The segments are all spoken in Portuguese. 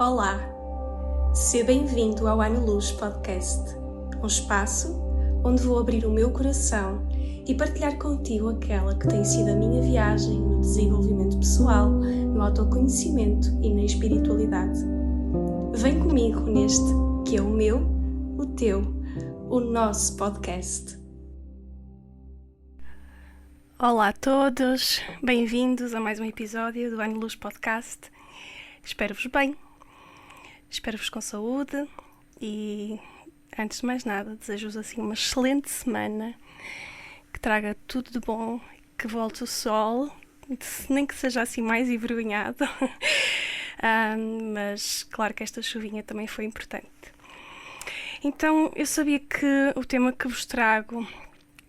Olá, seja bem-vindo ao Ano Luz Podcast, um espaço onde vou abrir o meu coração e partilhar contigo aquela que tem sido a minha viagem no desenvolvimento pessoal, no autoconhecimento e na espiritualidade. Vem comigo neste que é o meu, o teu, o nosso podcast. Olá a todos, bem-vindos a mais um episódio do Ano Luz Podcast. Espero-vos bem, espero-vos com saúde e, antes de mais nada, desejo-vos assim uma excelente semana, que traga tudo de bom, que volte o sol, nem que seja assim mais envergonhado, mas claro que esta chuvinha também foi importante. Então, eu sabia que o tema que vos trago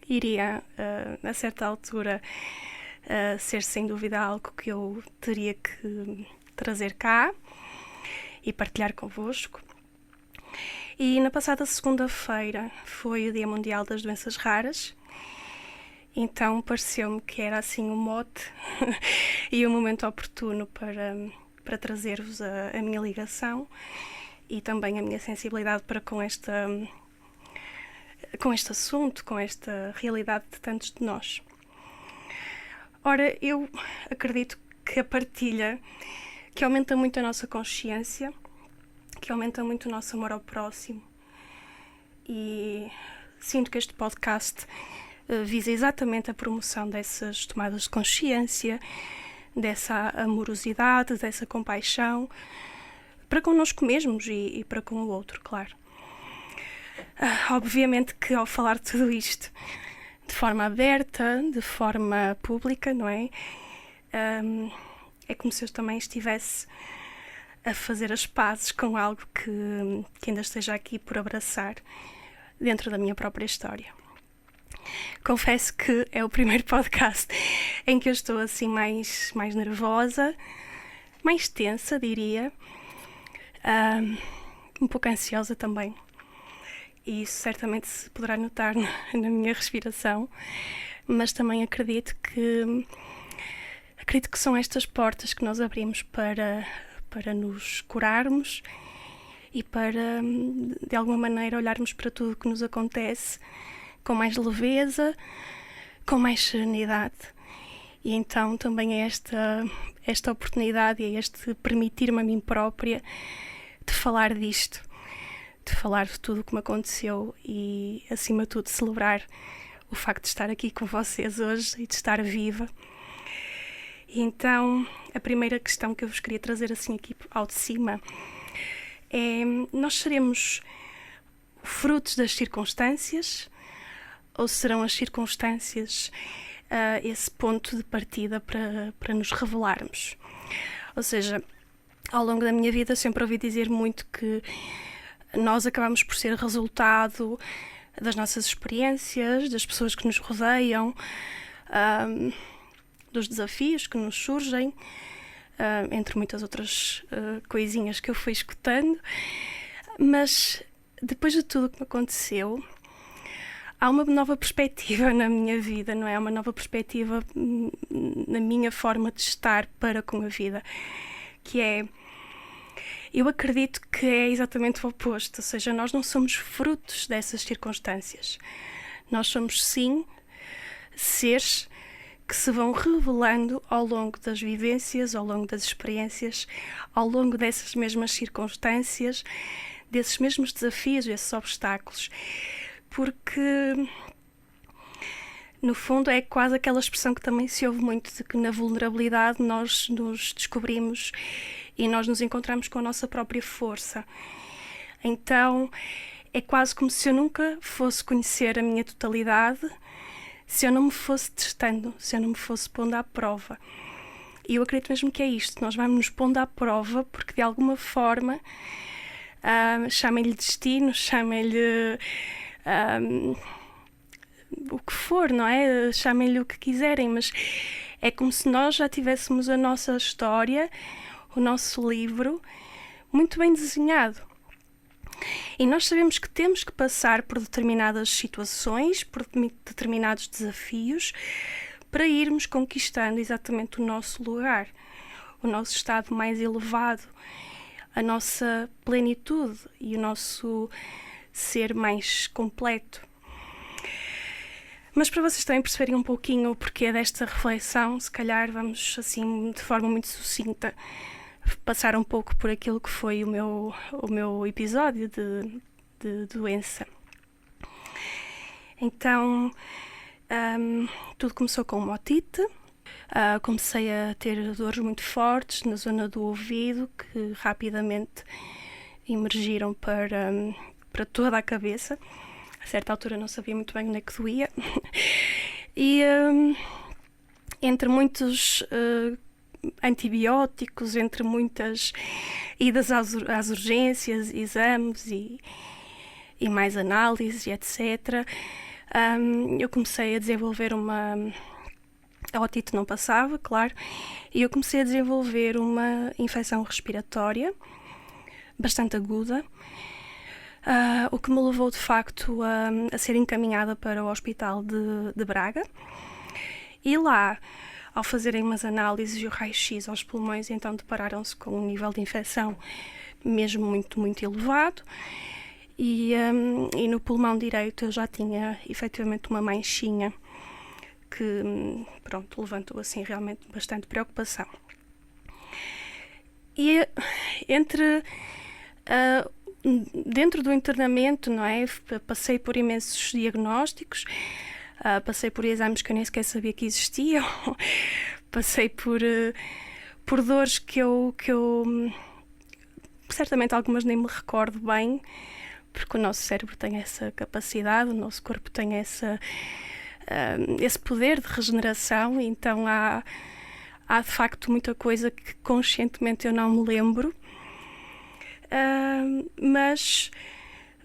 iria, a certa altura, ser sem dúvida algo que eu teria que trazer cá e partilhar convosco. E na passada segunda-feira foi o Dia Mundial das Doenças Raras, então pareceu-me que era assim um mote e um momento oportuno para trazer-vos a minha ligação e também a minha sensibilidade para com este assunto, com esta realidade de tantos de nós. Ora, eu acredito que a partilha, que aumenta muito a nossa consciência, que aumenta muito o nosso amor ao próximo, e sinto que este podcast visa exatamente a promoção dessas tomadas de consciência, dessa amorosidade, dessa compaixão, para connosco mesmos e para com o outro, claro. Obviamente que ao falar de tudo isto de forma aberta, de forma pública, não é? É como se eu também estivesse a fazer as pazes com algo que ainda esteja aqui por abraçar dentro da minha própria história. Confesso que é o primeiro podcast em que eu estou assim mais nervosa, mais tensa, diria, um pouco ansiosa também. E isso certamente se poderá notar na minha respiração, mas também acredito que são estas portas que nós abrimos para nos curarmos e para, de alguma maneira, olharmos para tudo o que nos acontece com mais leveza, com mais serenidade. E então também é esta oportunidade e é este permitir-me a mim própria de falar disto, de falar de tudo o que me aconteceu e, acima de tudo, celebrar o facto de estar aqui com vocês hoje e de estar viva. E então, a primeira questão que eu vos queria trazer assim aqui ao de cima é: nós seremos frutos das circunstâncias ou serão as circunstâncias esse ponto de partida para nos revelarmos? Ou seja, ao longo da minha vida sempre ouvi dizer muito que nós acabamos por ser resultado das nossas experiências, das pessoas que nos rodeiam, dos desafios que nos surgem, entre muitas outras coisinhas que eu fui escutando. Mas depois de tudo o que me aconteceu, há uma nova perspectiva na minha vida, não é? Há uma nova perspectiva na minha forma de estar para com a vida, que é: eu acredito que é exatamente o oposto, ou seja, nós não somos frutos dessas circunstâncias. Nós somos, sim, seres que se vão revelando ao longo das vivências, ao longo das experiências, ao longo dessas mesmas circunstâncias, desses mesmos desafios, esses obstáculos. Porque, no fundo, é quase aquela expressão que também se ouve muito, de que na vulnerabilidade nós nos descobrimos e nós nos encontramos com a nossa própria força. Então, é quase como se eu nunca fosse conhecer a minha totalidade, se eu não me fosse testando, se eu não me fosse pondo à prova. E eu acredito mesmo que é isto, nós vamos nos pondo à prova porque de alguma forma, chamem-lhe destino, chamem-lhe o que for, não é? Chamem-lhe o que quiserem, mas é como se nós já tivéssemos a nossa história, o nosso livro, muito bem desenhado. E nós sabemos que temos que passar por determinadas situações, por determinados desafios, para irmos conquistando exatamente o nosso lugar, o nosso estado mais elevado, a nossa plenitude e o nosso ser mais completo. Mas para vocês também perceberem um pouquinho o porquê desta reflexão, se calhar vamos, assim, de forma muito sucinta, passar um pouco por aquilo que foi o meu episódio de doença. Então, tudo começou com uma otite. Comecei a ter dores muito fortes na zona do ouvido, que rapidamente emergiram para toda a cabeça. A certa altura não sabia muito bem onde é que doía. E entre muitos antibióticos, entre muitas idas às urgências, exames e mais análises, etc., eu comecei a desenvolver a otite não passava, claro, e eu comecei a desenvolver uma infecção respiratória bastante aguda, o que me levou de facto a ser encaminhada para o hospital de Braga. E lá, ao fazerem umas análises e o raio-x aos pulmões, então depararam-se com um nível de infecção mesmo muito, muito elevado. E no pulmão direito eu já tinha efetivamente uma manchinha que, pronto, levantou assim realmente bastante preocupação. E dentro do internamento, não é? Passei por imensos diagnósticos, passei por exames que eu nem sequer sabia que existiam, passei por dores que eu certamente algumas nem me recordo bem, porque o nosso cérebro tem essa capacidade, o nosso corpo tem esse poder de regeneração, então há de facto muita coisa que conscientemente eu não me lembro. Mas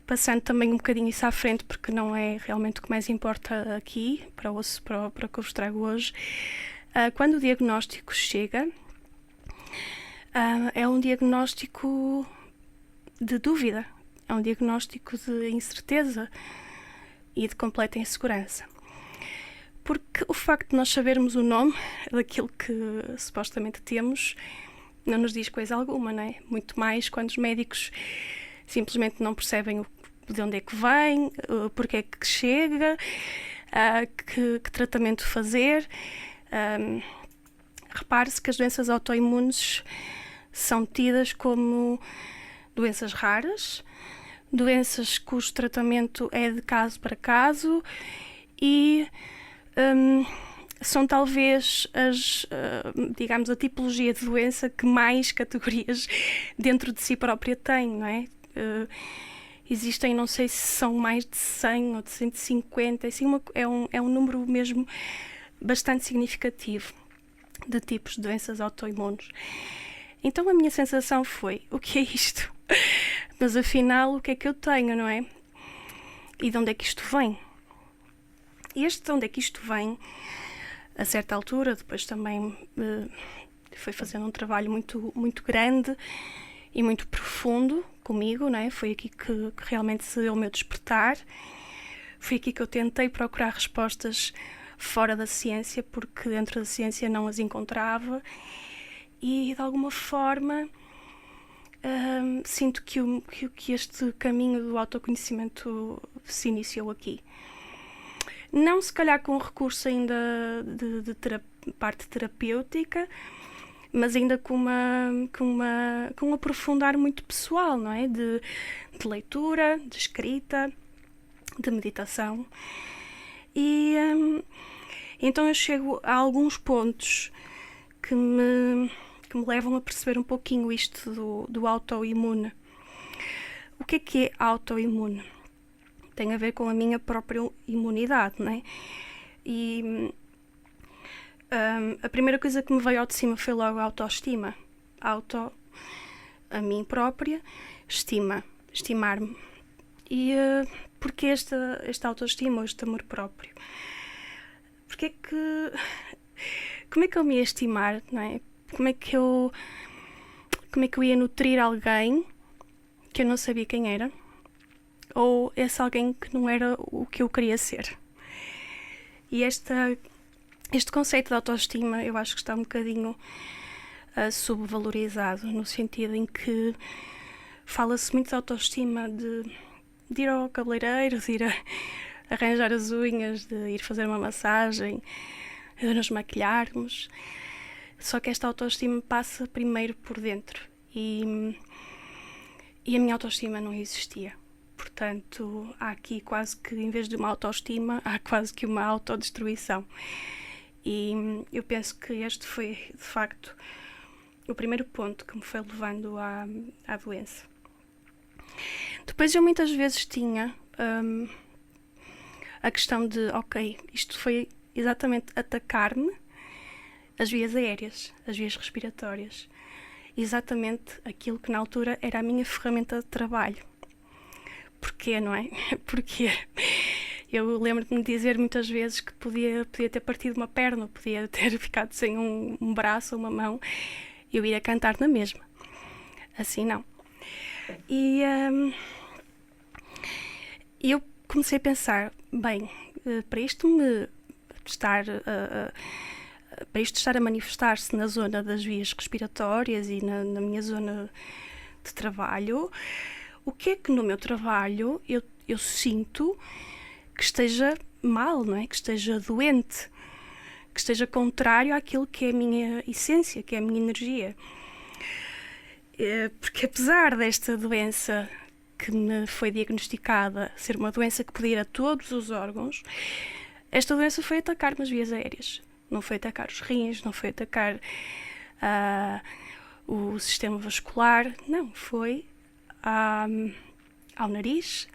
passando também um bocadinho isso à frente, porque não é realmente o que mais importa aqui para o que eu vos trago hoje. Quando o diagnóstico chega, é um diagnóstico de dúvida, é um diagnóstico de incerteza e de completa insegurança. Porque o facto de nós sabermos o nome daquilo que supostamente temos não nos diz coisa alguma, não é? Muito mais quando os médicos simplesmente não percebem de onde é que vem, porque é que chega, que tratamento fazer. Repare-se que as doenças autoimunes são tidas como doenças raras, doenças cujo tratamento é de caso para caso e são talvez digamos, a tipologia de doença que mais categorias dentro de si própria tem, não é? Existem, não sei se são mais de 100 ou de 150, assim, é um número mesmo bastante significativo de tipos de doenças autoimunes. Então a minha sensação foi, o que é isto? Mas afinal, o que é que eu tenho, não é? E de onde é que isto vem? E de onde é que isto vem, a certa altura, depois também foi fazendo um trabalho muito, muito grande e muito profundo comigo, não é? Foi aqui que realmente se deu o meu despertar. Foi aqui que eu tentei procurar respostas fora da ciência, porque dentro da ciência não as encontrava. E, de alguma forma, sinto que este caminho do autoconhecimento se iniciou aqui. Não se calhar com recurso ainda de parte terapêutica, mas ainda com um aprofundar muito pessoal, não é? De leitura, de escrita, de meditação. E então eu chego a alguns pontos que me levam a perceber um pouquinho isto do autoimune. O que é autoimune? Tem a ver com a minha própria imunidade, não é? E a primeira coisa que me veio ao de cima foi logo a autoestima. A mim própria, estimar-me. E porquê esta autoestima, este amor próprio? Como é que eu me ia estimar, não é? Como é que eu ia nutrir alguém que eu não sabia quem era? Ou esse alguém que não era o que eu queria ser? E este conceito de autoestima, eu acho que está um bocadinho subvalorizado, no sentido em que fala-se muito de autoestima, de ir ao cabeleireiro, de ir arranjar as unhas, de ir fazer uma massagem, de nos maquilharmos. Só que esta autoestima passa primeiro por dentro e a minha autoestima não existia. Portanto, há aqui quase que, em vez de uma autoestima, há quase que uma autodestruição. E eu penso que este foi, de facto, o primeiro ponto que me foi levando à doença. Depois eu muitas vezes tinha a questão de, ok, isto foi exatamente atacar-me as vias aéreas, as vias respiratórias. Exatamente aquilo que na altura era a minha ferramenta de trabalho. Porquê, não é? Porque eu lembro-me de dizer muitas vezes que podia ter partido uma perna, podia ter ficado sem um braço ou uma mão, eu ia cantar na mesma. Assim não. E eu comecei a pensar, bem, para isto estar a manifestar-se na zona das vias respiratórias e na minha zona de trabalho, o que é que no meu trabalho eu sinto que esteja mal, não é? Que esteja doente, que esteja contrário àquilo que é a minha essência, que é a minha energia. Porque apesar desta doença que me foi diagnosticada ser uma doença que podia ir a todos os órgãos, esta doença foi atacar-me as vias aéreas. Não foi atacar os rins, não foi atacar o sistema vascular, não, foi ao nariz,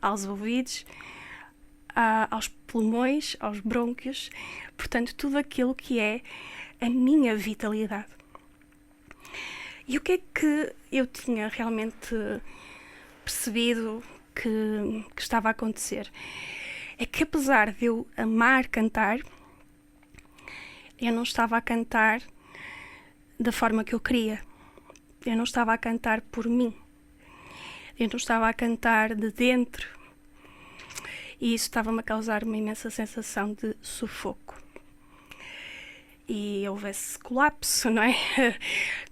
aos ouvidos, aos pulmões, aos brônquios, portanto, tudo aquilo que é a minha vitalidade. E o que é que eu tinha realmente percebido que estava a acontecer? É que apesar de eu amar cantar, eu não estava a cantar da forma que eu queria. Eu não estava a cantar por mim. Eu não estava a cantar de dentro. E isso estava-me a causar uma imensa sensação de sufoco. E houve esse colapso, não é?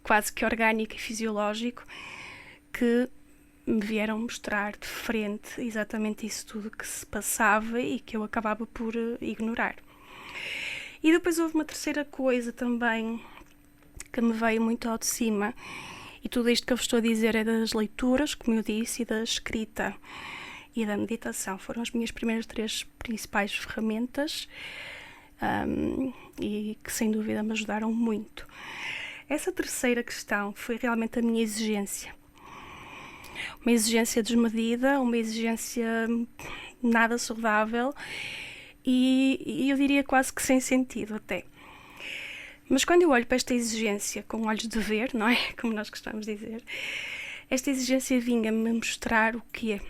Quase que orgânico e fisiológico, que me vieram mostrar de frente exatamente isso tudo que se passava e que eu acabava por ignorar. E depois houve uma terceira coisa também que me veio muito ao de cima, e tudo isto que eu vos estou a dizer é das leituras, como eu disse, e da escrita e da meditação. Foram as minhas primeiras 3 principais ferramentas e que sem dúvida me ajudaram muito. Essa terceira questão foi realmente a minha exigência. Uma exigência desmedida, uma exigência nada saudável e eu diria quase que sem sentido até. Mas quando eu olho para esta exigência com olhos de ver, não é? Como nós gostamos de dizer, esta exigência vinha-me mostrar o quê?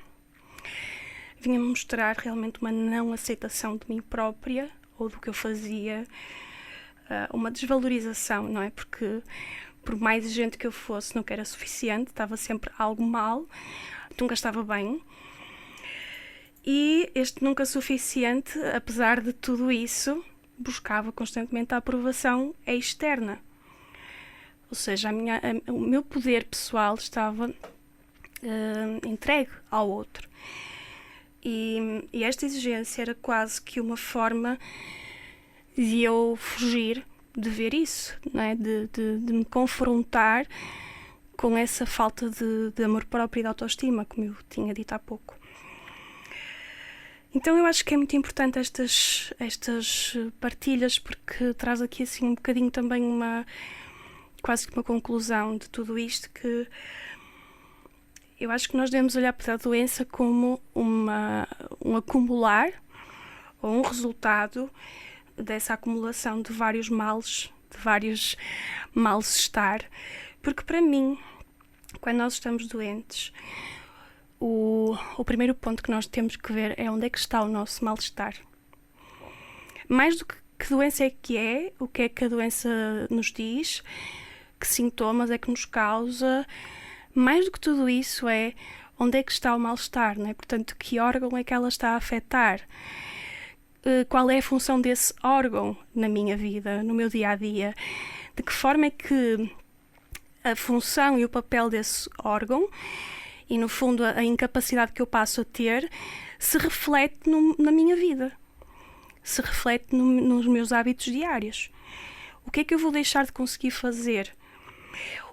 Vinha-me mostrar realmente uma não aceitação de mim própria ou do que eu fazia, uma desvalorização, não é? Porque por mais exigente que eu fosse, nunca era suficiente, estava sempre algo mal, nunca estava bem. E este nunca suficiente, apesar de tudo isso, buscava constantemente a aprovação externa. Ou seja, o meu poder pessoal estava entregue ao outro. E esta exigência era quase que uma forma de eu fugir de ver isso, não é? de me confrontar com essa falta de amor próprio e de autoestima, como eu tinha dito há pouco. Então eu acho que é muito importante estas partilhas, porque traz aqui assim um bocadinho também quase que uma conclusão de tudo isto, que eu acho que nós devemos olhar para a doença como um acumular ou um resultado dessa acumulação de vários males, de vários mal-estar, porque para mim, quando nós estamos doentes, o primeiro ponto que nós temos que ver é onde é que está o nosso mal-estar. Mais do que doença é que é, o que é que a doença nos diz, que sintomas é que nos causa, mais do que tudo isso é onde é que está o mal-estar, não é? Portanto, que órgão é que ela está a afetar? Qual é a função desse órgão na minha vida, no meu dia-a-dia? de que forma é que a função e o papel desse órgão e, no fundo, a incapacidade que eu passo a ter se reflete na minha vida, se reflete nos meus hábitos diários. O que é que eu vou deixar de conseguir fazer?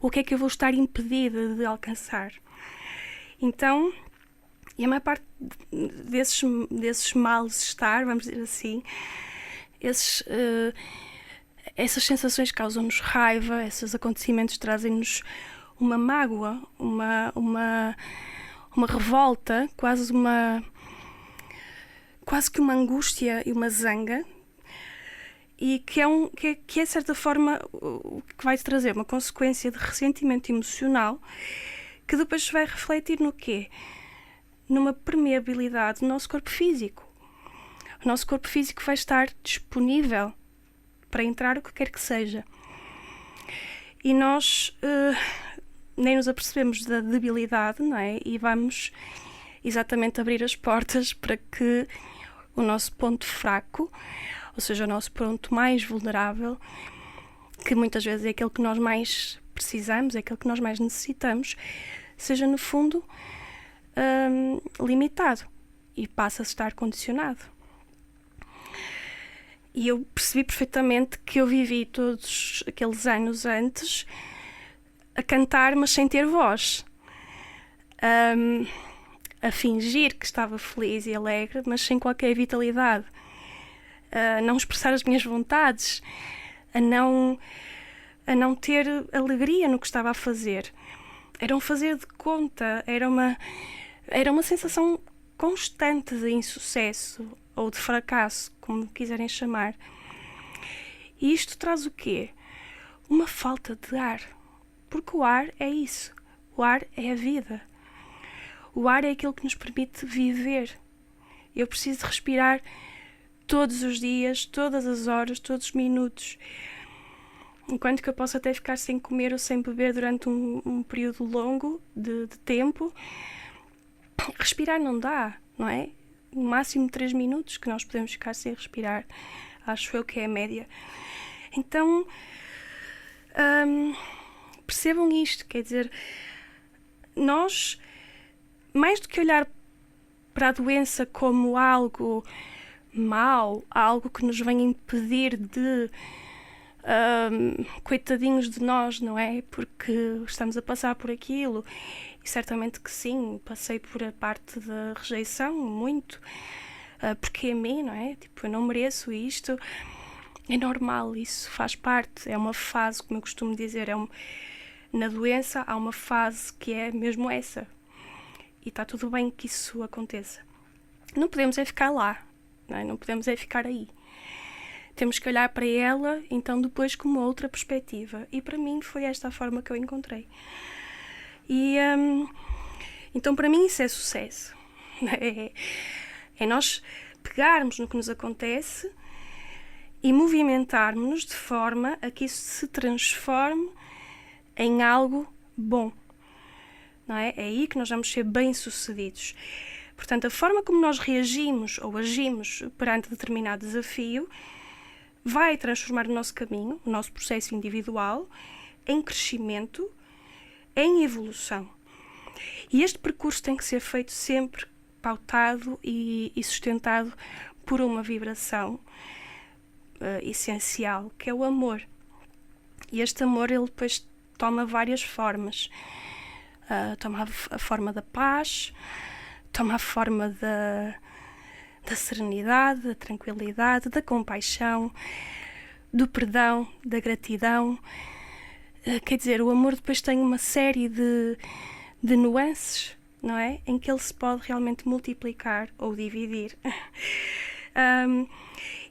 O que é que eu vou estar impedida de alcançar? Então, e a maior parte desses mal-estar, vamos dizer assim, essas sensações causam-nos raiva, esses acontecimentos trazem-nos uma mágoa, uma revolta, quase que uma angústia e uma zanga, e que é de certa forma o que vai trazer uma consequência de ressentimento emocional que depois se vai refletir no quê? Numa permeabilidade do nosso corpo físico. O nosso corpo físico vai estar disponível para entrar o que quer que seja. E nós nem nos apercebemos da debilidade, não é? E vamos exatamente abrir as portas para que o nosso ponto fraco, ou seja, o nosso ponto mais vulnerável, que muitas vezes é aquele que nós mais precisamos, é aquele que nós mais necessitamos, seja no fundo limitado e passa a estar condicionado. E eu percebi perfeitamente que eu vivi todos aqueles anos antes a cantar, mas sem ter voz. A fingir que estava feliz e alegre, mas sem qualquer vitalidade. A não expressar as minhas vontades. A não ter alegria no que estava a fazer. Era um fazer de conta. Era uma sensação constante de insucesso ou de fracasso, como quiserem chamar. E isto traz o quê? Uma falta de ar. Porque o ar é isso. O ar é a vida. O ar é aquilo que nos permite viver. Eu preciso de respirar todos os dias, todas as horas, todos os minutos. Enquanto que eu posso até ficar sem comer ou sem beber durante um período longo de tempo, respirar não dá, não é? No máximo 3 minutos que nós podemos ficar sem respirar. Acho eu que é a média. Então, percebam isto, quer dizer, nós, mais do que olhar para a doença como algo mau, algo que nos vem impedir de coitadinhos de nós, não é? Porque estamos a passar por aquilo. E certamente que sim, passei por a parte da rejeição, muito. Porque a mim, não é? Tipo, eu não mereço isto. É normal, isso faz parte. É uma fase, como eu costumo dizer, na doença há uma fase que é mesmo essa. E está tudo bem que isso aconteça. Não podemos é ficar lá, não é? Não podemos é ficar aí. Temos que olhar para ela, então, depois com uma outra perspectiva. E para mim foi esta a forma que eu encontrei. E então, para mim, isso é sucesso. É nós pegarmos no que nos acontece e movimentarmos-nos de forma a que isso se transforme em algo bom. Não é? É aí que nós vamos ser bem-sucedidos. Portanto, a forma como nós reagimos ou agimos perante determinado desafio vai transformar o nosso caminho, o nosso processo individual, em crescimento, em evolução. E este percurso tem que ser feito sempre pautado e sustentado por uma vibração essencial, que é o amor. E este amor, ele depois toma várias formas. Toma a forma da paz, toma a forma da serenidade, da tranquilidade, da compaixão, do perdão, da gratidão. Quer dizer, o amor depois tem uma série de nuances, não é? Em que ele se pode realmente multiplicar ou dividir.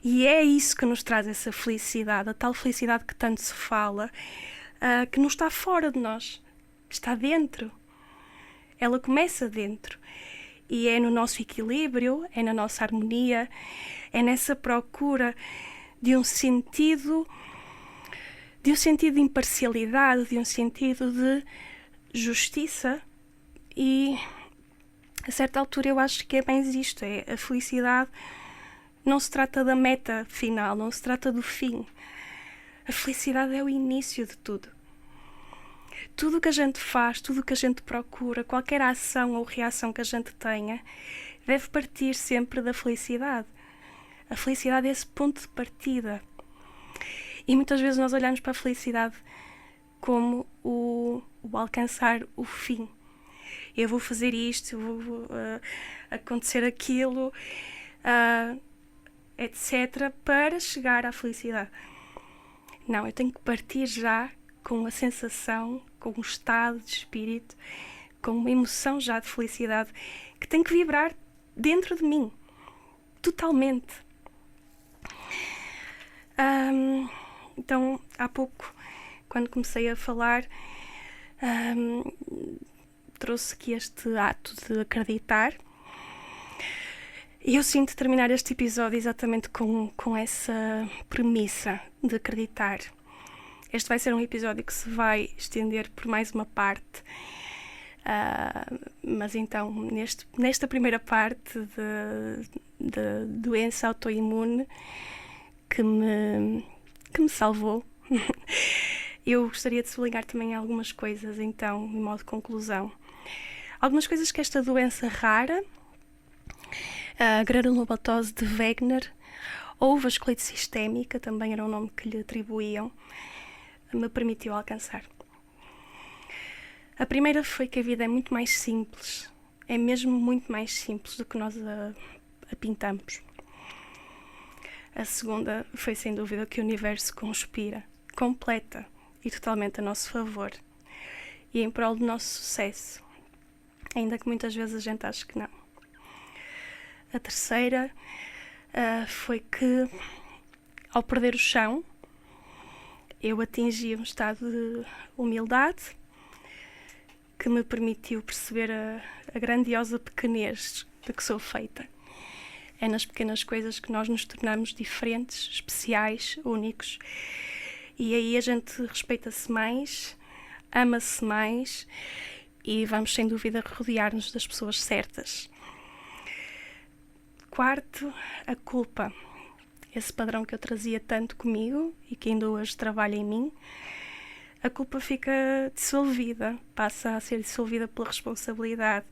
E é isso que nos traz essa felicidade, a tal felicidade que tanto se fala, que não está fora de nós, está dentro. Ela começa dentro. E é no nosso equilíbrio, é na nossa harmonia, é nessa procura de um sentido de imparcialidade, de um sentido de justiça. E a certa altura eu acho que é mais isto, é a felicidade não se trata da meta final, não se trata do fim. A felicidade é o início de tudo. Tudo o que a gente faz, tudo o que a gente procura, qualquer ação ou reação que a gente tenha, deve partir sempre da felicidade. A felicidade é esse ponto de partida. E muitas vezes nós olhamos para a felicidade como o alcançar o fim. Eu vou fazer isto, vou acontecer aquilo, etc., para chegar à felicidade. Não, eu tenho que partir já com a sensação, com um estado de espírito, com uma emoção já de felicidade que tem que vibrar dentro de mim, totalmente. Então, há pouco, quando comecei a falar, trouxe aqui este ato de acreditar. E eu sinto terminar este episódio exatamente com essa premissa de acreditar. Este vai ser um episódio que se vai estender por mais uma parte. Mas então, nesta primeira parte de doença autoimune que me salvou, eu gostaria de sublinhar também algumas coisas, então, em modo de conclusão. Algumas coisas que esta doença rara, a granulomatose de Wegener, ou vasculite sistémica, também era o nome que lhe atribuíam, me permitiu alcançar. A primeira foi que a vida é muito mais simples, é mesmo muito mais simples do que nós a pintamos. A segunda foi, sem dúvida, que o universo conspira, completa e totalmente a nosso favor e em prol do nosso sucesso, ainda que muitas vezes a gente ache que não. A terceira foi que, ao perder o chão, eu atingi um estado de humildade que me permitiu perceber a grandiosa pequenez de que sou feita. É nas pequenas coisas que nós nos tornamos diferentes, especiais, únicos. E aí a gente respeita-se mais, ama-se mais e vamos, sem dúvida, rodear-nos das pessoas certas. Quarto, a culpa. Esse padrão que eu trazia tanto comigo e que ainda hoje trabalha em mim, a culpa fica dissolvida, passa a ser dissolvida pela responsabilidade.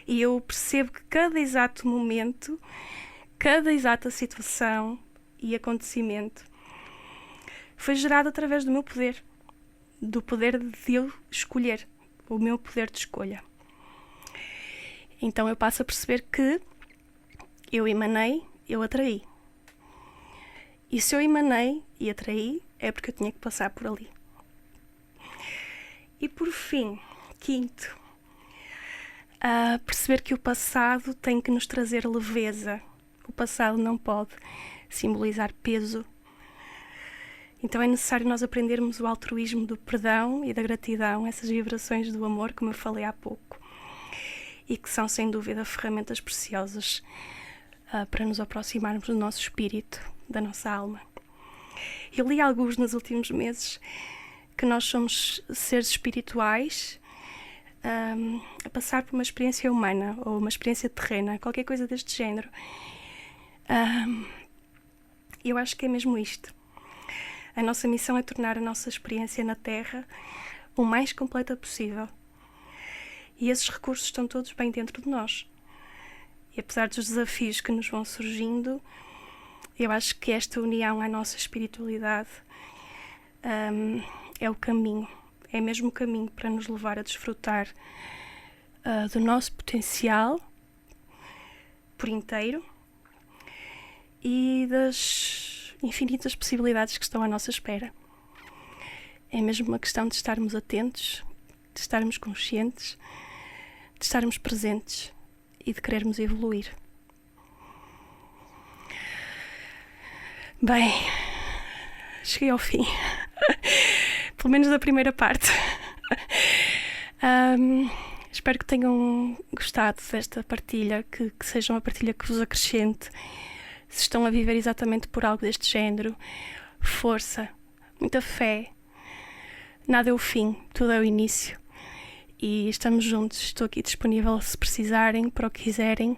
E eu percebo que cada exato momento, cada exata situação e acontecimento foi gerado através do meu poder, do poder de eu escolher, o meu poder de escolha. Então eu passo a perceber que eu emanei, eu atraí. E se eu emanei e atraí, é porque eu tinha que passar por ali. E por fim, quinto, perceber que o passado tem que nos trazer leveza. O passado não pode simbolizar peso. Então é necessário nós aprendermos o altruísmo do perdão e da gratidão, essas vibrações do amor, como eu falei há pouco, e que são, sem dúvida, ferramentas preciosas para nos aproximarmos do nosso espírito, da nossa alma. Eu li alguns nos últimos meses que nós somos seres espirituais a passar por uma experiência humana ou uma experiência terrena, qualquer coisa deste género. Eu acho que é mesmo isto. A nossa missão é tornar a nossa experiência na Terra o mais completa possível. E esses recursos estão todos bem dentro de nós. E apesar dos desafios que nos vão surgindo, eu acho que esta união à nossa espiritualidade é o caminho. É mesmo o caminho para nos levar a desfrutar do nosso potencial por inteiro e das infinitas possibilidades que estão à nossa espera. É mesmo uma questão de estarmos atentos, de estarmos conscientes, de estarmos presentes e de querermos evoluir. Bem, cheguei ao fim. Pelo menos da primeira parte. Espero que tenham gostado desta partilha, que seja uma partilha que vos acrescente. Se estão a viver exatamente por algo deste género, força, muita fé. Nada é o fim, tudo é o início. E estamos juntos, estou aqui disponível se precisarem, para o que quiserem,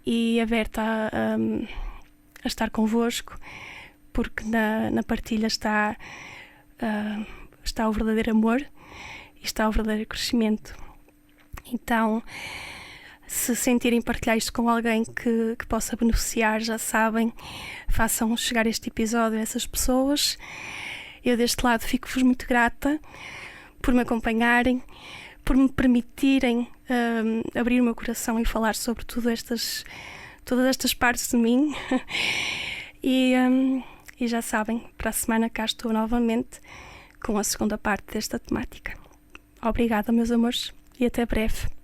e aberta a estar convosco porque na partilha está o verdadeiro amor e está o verdadeiro crescimento. Então, se sentirem partilhar isto com alguém que possa beneficiar, já sabem, façam chegar este episódio a essas pessoas. Eu deste lado fico-vos muito grata por me acompanharem, por me permitirem abrir o meu coração e falar sobre todas estas partes de mim. E já sabem, para a semana cá estou novamente com a segunda parte desta temática. Obrigada, meus amores, e até breve.